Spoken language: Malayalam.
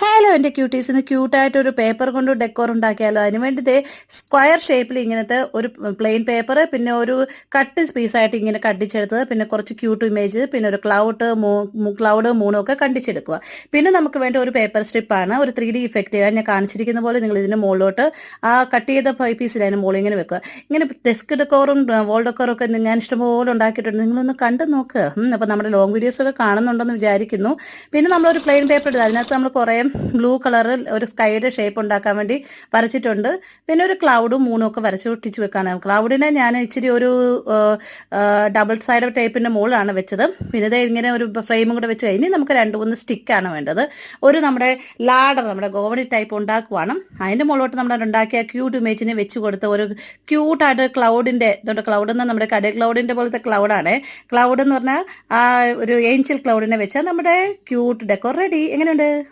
ഹലോ എൻ്റെ ക്യൂട്ടീസ്, ഇന്ന് ക്യൂട്ടായിട്ട് ഒരു പേപ്പർ കൊണ്ട് ഡെക്കോർ ഉണ്ടാക്കിയാലോ. അതിന് വേണ്ടി സ്ക്വയർ ഷേപ്പിൽ ഇങ്ങനത്തെ ഒരു പ്ലെയിൻ പേപ്പർ, പിന്നെ ഒരു കട്ട് പീസായിട്ട് ഇങ്ങനെ കണ്ടിച്ചെടുത്തത്, പിന്നെ കുറച്ച് ക്യൂട്ട് ഇമേജ്, പിന്നെ ഒരു ക്ലൗഡ് മൂണും ഒക്കെ കണ്ടിച്ചെടുക്കുക. പിന്നെ നമുക്ക് വേണ്ട ഒരു പേപ്പർ സ്ട്രിപ്പാണ്, ഒരു 3D ഇഫക്റ്റ് ചെയ്യാൻ ഞാൻ കാണിച്ചിരിക്കുന്ന പോലെ നിങ്ങൾ ഇതിൻ്റെ മുകളിലോട്ട് ആ കട്ട് ചെയ്ത പീസിൽ അതിന് മുകളിൽ ഇങ്ങനെ വെക്കുക. ഇങ്ങനെ ഡെസ്ക് ഡെക്കോറും വോൾ ഡെക്കോറും ഒക്കെ ഞാൻ ഇഷ്ടംപോലെ ഉണ്ടാക്കിയിട്ടുണ്ട്, നിങ്ങളൊന്ന് കണ്ടു നോക്കുക. അപ്പോൾ നമ്മുടെ ലോങ് വീഡിയോസ് ഒക്കെ കാണുന്നുണ്ടെന്ന് വിചാരിക്കുന്നു. പിന്നെ നമ്മളൊരു പ്ലെയിൻ പേപ്പർ എടുത്ത് അതിനകത്ത് നമ്മൾ കുറേ ബ്ലൂ കളറിൽ ഒരു സ്കൈയുടെ ഷേപ്പ് ഉണ്ടാക്കാൻ വേണ്ടി വരച്ചിട്ടുണ്ട്. പിന്നെ ഒരു ക്ലൗഡും മൂണും ഒക്കെ വരച്ച് ഒട്ടിച്ച് വെക്കാണ്. ക്ലൗഡിനെ ഞാൻ ഇച്ചിരി ഒരു ഡബിൾ സൈഡ് ടേപ്പിന്റെ മുകളിലാണ് വെച്ചത്. പിന്നെ ഇത് ഇങ്ങനെ ഒരു ഫ്രെയിമും കൂടെ വെച്ച് കഴിഞ്ഞ് നമുക്ക് 2-3 സ്റ്റിക്കാണ് വേണ്ടത്. ഒരു നമ്മുടെ ലാഡർ, നമ്മുടെ ഗോവണി ടൈപ്പ് ഉണ്ടാക്കുവാണ്. അതിന്റെ മുകളിലോട്ട് നമ്മൾ ഉണ്ടാക്കിയ ക്യൂട്ട് ഇമേജിനെ വെച്ച് കൊടുത്ത ഒരു ക്യൂട്ടായിട്ട് ക്ലൗഡിന്റെ ക്ലൗഡ് എന്ന് നമ്മുടെ കടൽ ക്ലൗഡിന്റെ പോലത്തെ ക്ലൗഡാണ്. ക്ലൗഡ് എന്ന് പറഞ്ഞാൽ ആ ഒരു ഏഞ്ചൽ ക്ലൗഡിനെ വെച്ചാൽ നമ്മുടെ ക്യൂട്ട് ഡെക്കോർ റെഡി. എങ്ങനെയുണ്ട്?